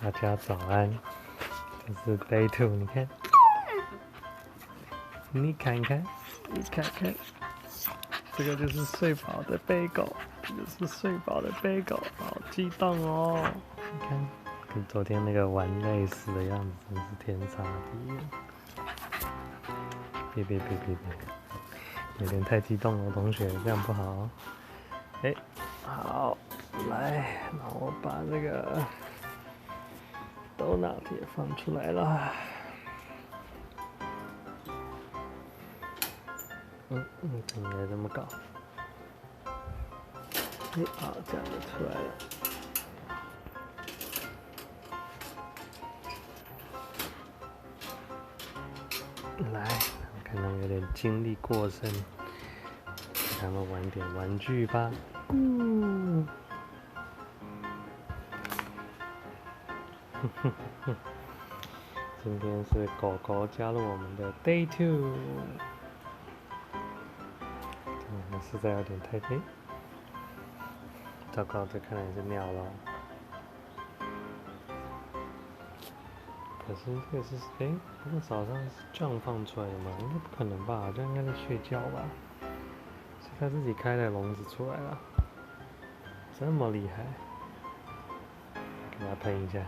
大家早安，这是 Day 2，你看，你看看，你看看，这个就是睡饱的贝狗，这就是睡饱的贝狗，好激动哦！你看，跟昨天那个玩累死的样子真是天差地远。别，有点太激动了，同学，这样不好。哎，好，来，那我把这个donut也放出来了。应该这么搞。哎，好，这样就出来了。来，看他们有点精力过剩，给他们玩点玩具吧。今天是狗狗加入我们的 Day 2。实在有点太黑，糟糕，这看来是尿了。可是这个是不过早上是这样放出来的吗？应该不可能吧？这应该是睡觉吧？是他自己开的笼子出来了，这么厉害，给它喷一下。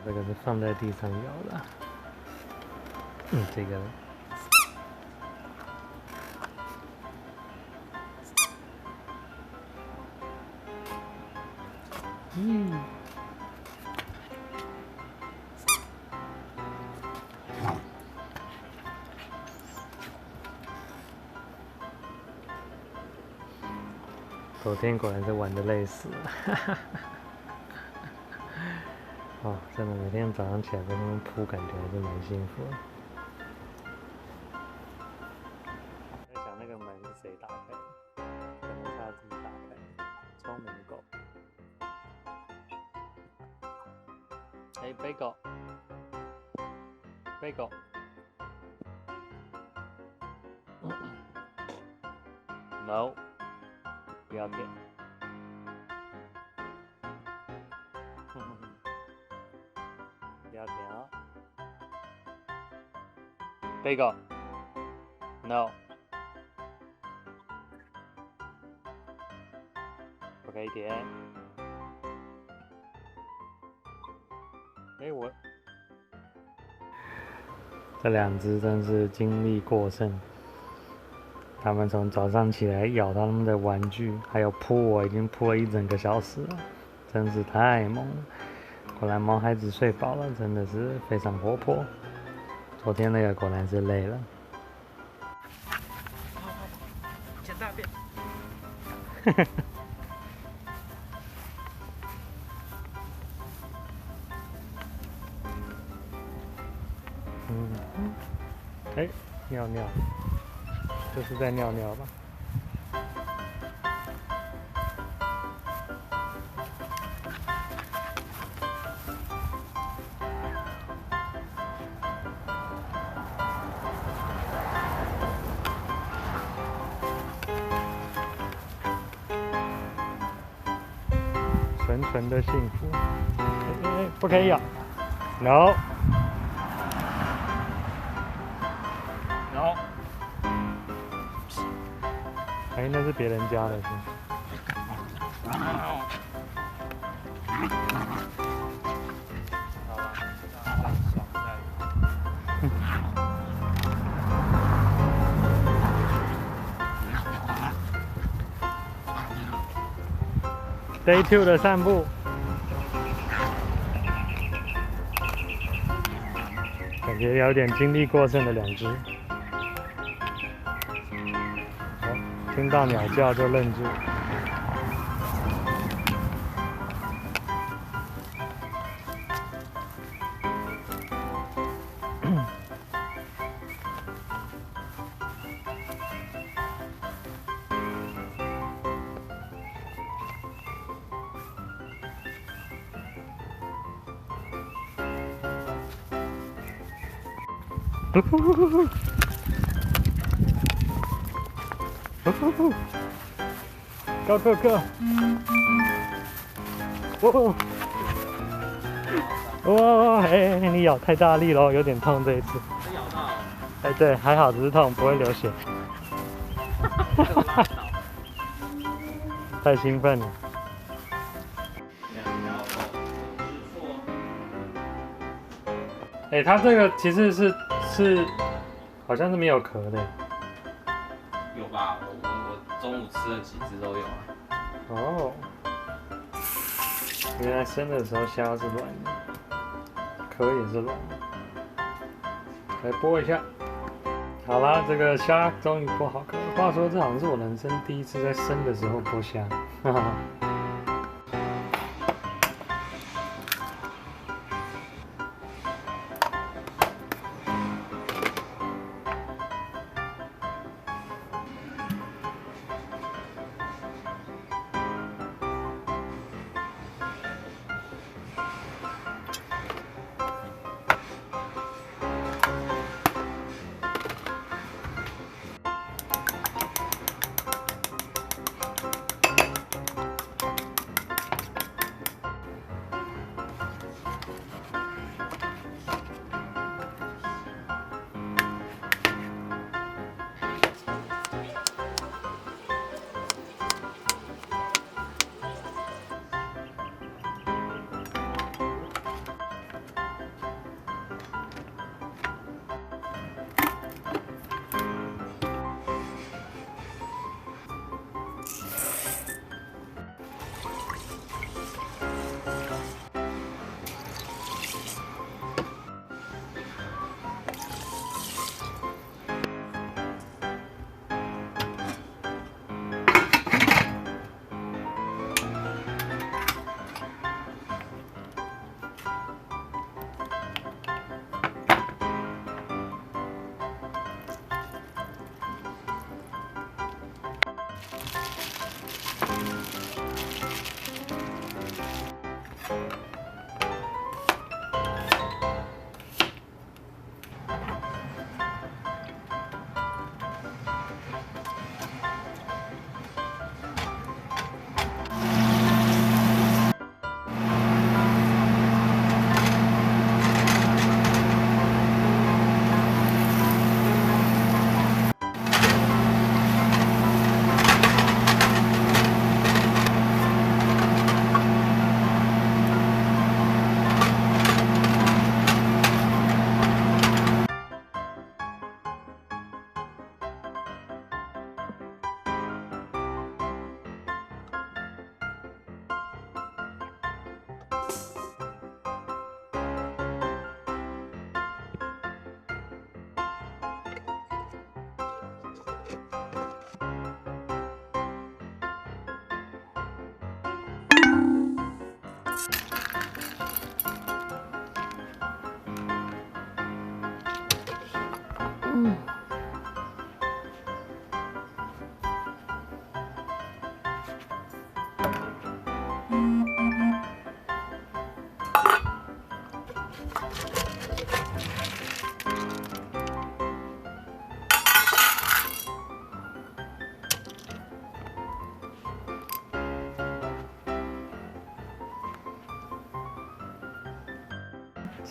这个是放在地上咬的。这个呢？昨天果然是玩的累死了。哦，真的每天早上起来跟他们扑，感觉还是蛮幸福的。在想那个门是谁打开的？可能是他自己打开的，聪明狗。哎，贝狗，贝狗。No， 不要舔。不要舔哦。贝狗 ，No， 不可以舔。哎，这两只真是精力过剩。他们从早上起来咬他们的玩具，还有扑我，已经扑了1整个小时了，真是太猛了。果然毛孩子睡饱了，真的是非常活泼。昨天那个果然是累了。捡大便。哎，尿尿，这是在尿尿吧？纯纯的幸福。不可以咬 ，No。哎，那是别人家的，是。Day 2的散步，感觉有点精力过剩的两只。听到鸟叫就愣住。Go go go！哦，哇，哎，你咬太大力了，有点痛这一次。咬到。哎，对，还好只是痛，不会流血。太兴奋了。哎，它这个其实是好像是没有壳的。有吧？我中午吃了几只都有啊。哦，原来生的时候虾是软的，壳也是软的。来剥一下。好啦，这个虾终于剥好壳了。话说，这好像是我人生第一次在生的时候剥虾，哈哈。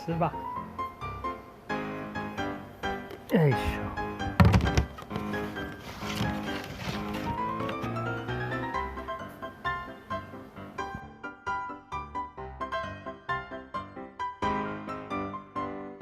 吃吧。哎呦。